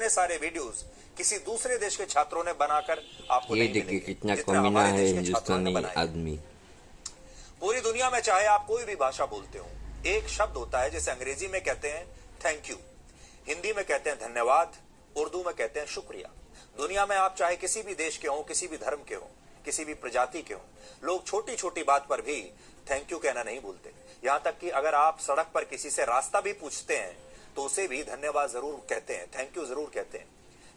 इतने सारे वीडियोस किसी दूसरे देश के छात्रों ने बनाकर आपको ये नहीं देखिए मिलेंगे कितना जितना कमीना हमारे है देश के छात्रों ने हिंदुस्तानी बनाए। आदमी। पूरी दुनिया में चाहे आप कोई भी भाषा बोलते हो, एक शब्द होता है जैसे अंग्रेजी में कहते हैं थैंक यू, हिंदी में कहते हैं धन्यवाद, उर्दू में कहते हैं शुक्रिया। दुनिया में आप चाहे किसी भी देश के हो, किसी भी धर्म के हो, किसी भी प्रजाति के हो, लोग छोटी छोटी बात पर भी थैंक यू कहना नहीं भूलते। यहां तक कि अगर आप सड़क पर किसी से रास्ता भी पूछते हैं तो उसे भी धन्यवाद जरूर कहते हैं, थैंक यू जरूर कहते हैं।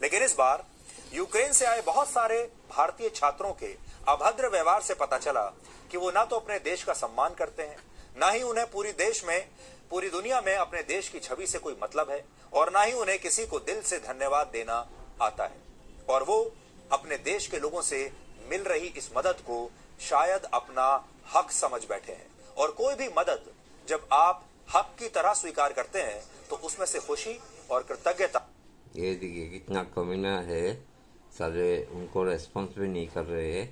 लेकिन इस बार यूक्रेन से आए बहुत सारे भारतीय छात्रों के अभद्र व्यवहार से पता चला कि वो ना तो अपने देश का सम्मान करते हैं, ना ही उन्हें पूरी दुनिया में अपने देश की छवि से कोई मतलब है, और ना ही उन्हें किसी को दिल से धन्यवाद देना आता है। और वो अपने देश के लोगों से मिल रही इस मदद को शायद अपना हक समझ बैठे हैं। और कोई भी मदद जब आप हक की तरह स्वीकार करते हैं तो उसमें से खुशी और कृतज्ञता। ये देखिए कितना कमीना है, सारे उनको रेस्पॉन्स भी नहीं कर रहे हैं।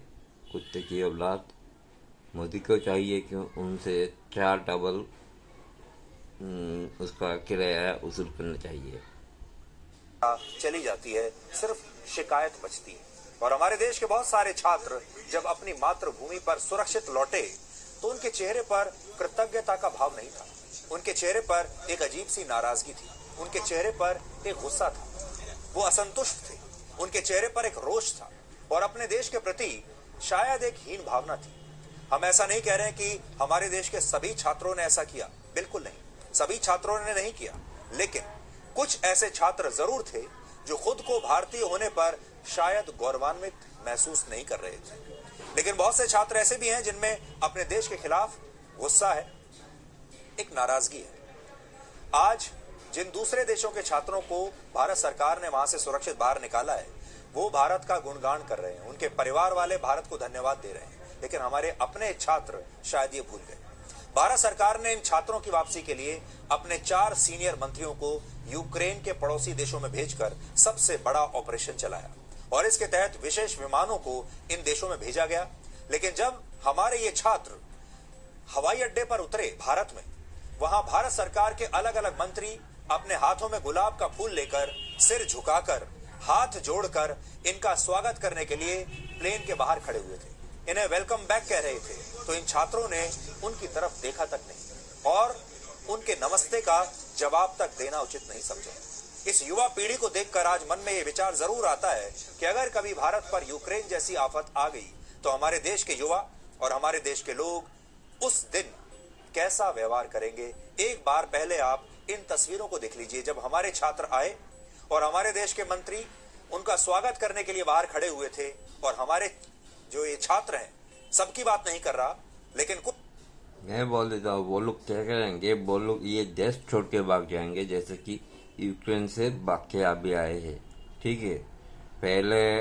कुत्ते की औलाद। मोदी को चाहिए कि उनसे 4 डबल उसका किराया वसूल करना चाहिए। चली जाती है, सिर्फ शिकायत बचती है। और हमारे देश के बहुत सारे छात्र जब अपनी मातृभूमि पर सुरक्षित लौटे तो उनके चेहरे पर कृतज्ञता का भाव नहीं था, उनके चेहरे पर एक अजीब सी नाराजगी थी, उनके चेहरे पर एक गुस्सा था, वो असंतुष्ट थे, उनके चेहरे पर एक रोष था और अपने देश के प्रति शायद एक हीन भावना थी। हम ऐसा नहीं कह रहे हैं कि हमारे देश के सभी छात्रों ने ऐसा किया, बिल्कुल नहीं, सभी छात्रों ने नहीं किया, लेकिन कुछ ऐसे छात्र जरूर थे जो खुद को भारतीय होने पर शायद गौरवान्वित महसूस नहीं कर रहे थे। लेकिन बहुत से छात्र ऐसे भी हैं जिनमें अपने देश के खिलाफ गुस्सा है, एक नाराजगी है। आज जिन दूसरे देशों के छात्रों को भारत सरकार ने वहां से सुरक्षित बाहर निकाला है, वो भारत का गुणगान कर रहे हैं, उनके परिवार वाले भारत को धन्यवाद दे रहे हैं। लेकिन हमारे अपने छात्र शायद ये भूल गए। भारत सरकार ने इन छात्रों की वापसी के लिए अपने 4 सीनियर मंत्रियों को यूक्रेन के पड़ोसी देशों में भेजकर सबसे बड़ा ऑपरेशन चलाया और इसके तहत विशेष विमानों को इन देशों में भेजा गया। लेकिन जब हमारे ये छात्र हवाई अड्डे पर उतरे भारत में, वहां भारत सरकार के अलग अलग मंत्री अपने हाथों में गुलाब का फूल लेकर, सिर झुकाकर, हाथ जोड़कर इनका स्वागत करने के लिए प्लेन के बाहर खड़े हुए थे, इन्हें वेलकम बैक कह रहे थे। तो इन छात्रों ने उनकी तरफ देखा तक नहीं और उनके नमस्ते का जवाब तक देना उचित नहीं समझा। इस युवा पीढ़ी को देखकर आज मन में यह विचार जरूर आता है कि अगर कभी भारत पर यूक्रेन जैसी आफत आ गई तो हमारे देश के युवा और हमारे देश के लोग उस दिन कैसा व्यवहार करेंगे। एक बार पहले आप इन तस्वीरों को देख लीजिए, जब हमारे छात्र आए और हमारे देश के मंत्री उनका स्वागत करने के लिए बाहर खड़े हुए थे। और हमारे जो ये छात्र हैं, सबकी बात नहीं कर रहा, लेकिन कुछ मैं बोल देता हूँ, वो लोग क्या करेंगे, वो लोग ये देश छोड़ के भाग जाएंगे, जैसे कि यूक्रेन से भाग के अभी आए हैं। ठीक है, पहले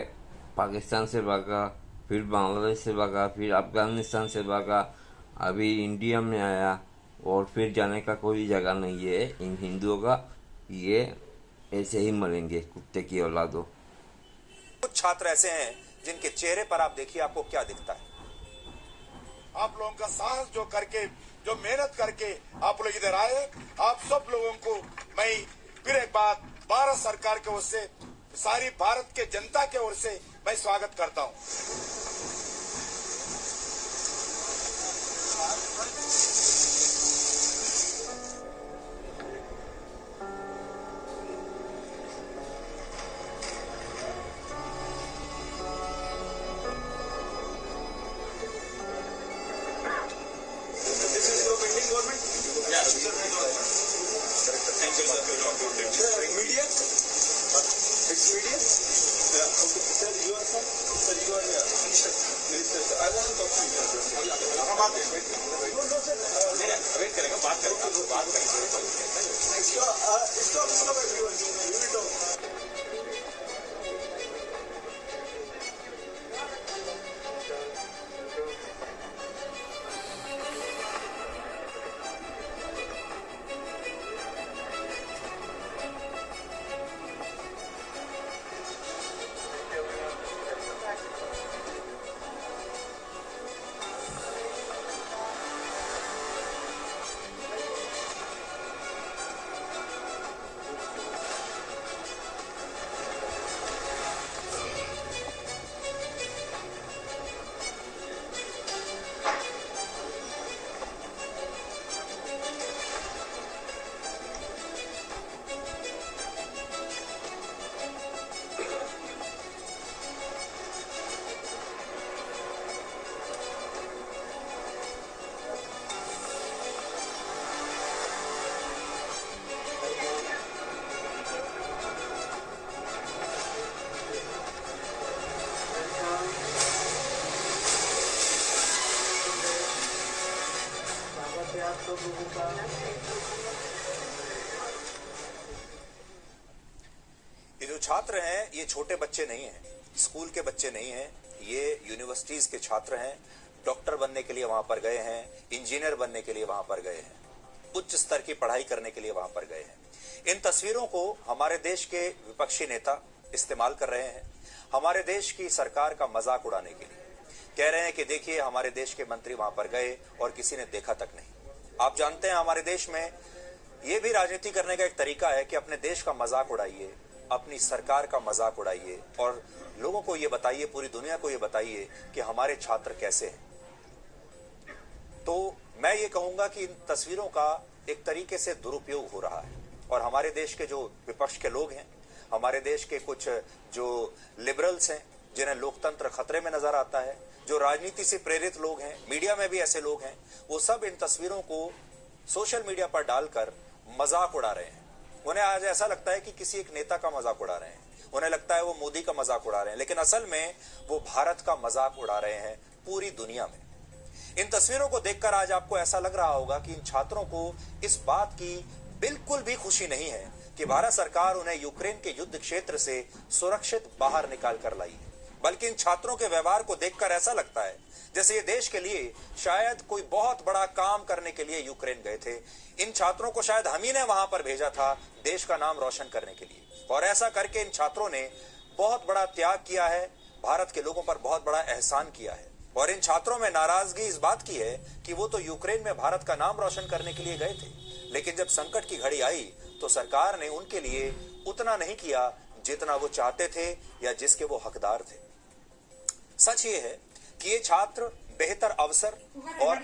पाकिस्तान से भागा, फिर बांग्लादेश से भागा, फिर अफगानिस्तान से भागा, अभी इंडिया में आया और फिर जाने का कोई जगह नहीं है इन हिंदुओं का। ये ऐसे ही मरेंगे, कुत्ते की औलादों। कुछ छात्र ऐसे हैं जिनके चेहरे पर आप देखिए आपको क्या दिखता है। आप लोगों का साहस जो करके, जो मेहनत करके आप लोग इधर आए, आप सब लोगों को मैं फिर एक बार भारत सरकार की ओर से, सारी भारत के जनता की ओर से मैं स्वागत करता हूं। छात्र हैं ये छोटे बच्चे नहीं हैं, स्कूल के बच्चे नहीं हैं, ये यूनिवर्सिटीज के छात्र हैं, डॉक्टर बनने के लिए वहां पर गए हैं, इंजीनियर बनने के लिए वहां पर गए हैं, उच्च स्तर की पढ़ाई करने के लिए वहां पर गए हैं। इन तस्वीरों को हमारे देश के विपक्षी नेता इस्तेमाल कर रहे हैं, हमारे देश की सरकार का मजाक उड़ाने के लिए। कह रहे हैं कि देखिए हमारे देश के मंत्री वहां पर गए और किसी ने देखा तक नहीं। आप जानते हैं हमारे देश में यह भी राजनीति करने का एक तरीका है कि अपने देश का मजाक उड़ाइए, अपनी सरकार का मजाक उड़ाइए और लोगों को यह बताइए, पूरी दुनिया को यह बताइए कि हमारे छात्र कैसे हैं। तो मैं ये कहूंगा कि इन तस्वीरों का एक तरीके से दुरुपयोग हो रहा है और हमारे देश के जो विपक्ष के लोग हैं, हमारे देश के कुछ जो लिबरल्स हैं जिन्हें लोकतंत्र खतरे में नजर आता है, जो राजनीति से प्रेरित लोग हैं, मीडिया में भी ऐसे लोग हैं, वो सब इन तस्वीरों को सोशल मीडिया पर डालकर मजाक उड़ा रहे हैं। उन्हें आज ऐसा लगता है कि किसी एक नेता का मजाक उड़ा रहे हैं, उन्हें लगता है वो मोदी का मजाक उड़ा रहे हैं, लेकिन असल में वो भारत का मजाक उड़ा रहे हैं पूरी दुनिया में। इन तस्वीरों को देखकर आज आपको ऐसा लग रहा होगा कि इन छात्रों को इस बात की बिल्कुल भी खुशी नहीं है कि भारत सरकार उन्हें यूक्रेन के युद्ध क्षेत्र से सुरक्षित बाहर निकाल कर लाई है, बल्कि इन छात्रों के व्यवहार को देखकर ऐसा लगता है जैसे ये देश के लिए शायद कोई बहुत बड़ा काम करने के लिए यूक्रेन गए थे। इन छात्रों को शायद हम ही ने वहां पर भेजा था देश का नाम रोशन करने के लिए, और ऐसा करके इन छात्रों ने बहुत बड़ा त्याग किया है, भारत के लोगों पर बहुत बड़ा एहसान किया है। और इन छात्रों में नाराजगी इस बात की है कि वो तो यूक्रेन में भारत का नाम रोशन करने के लिए गए थे, लेकिन जब संकट की घड़ी आई तो सरकार ने उनके लिए उतना नहीं किया जितना वो चाहते थे या जिसके वो हकदार थे। सच ये है कि ये छात्र बेहतर अवसर और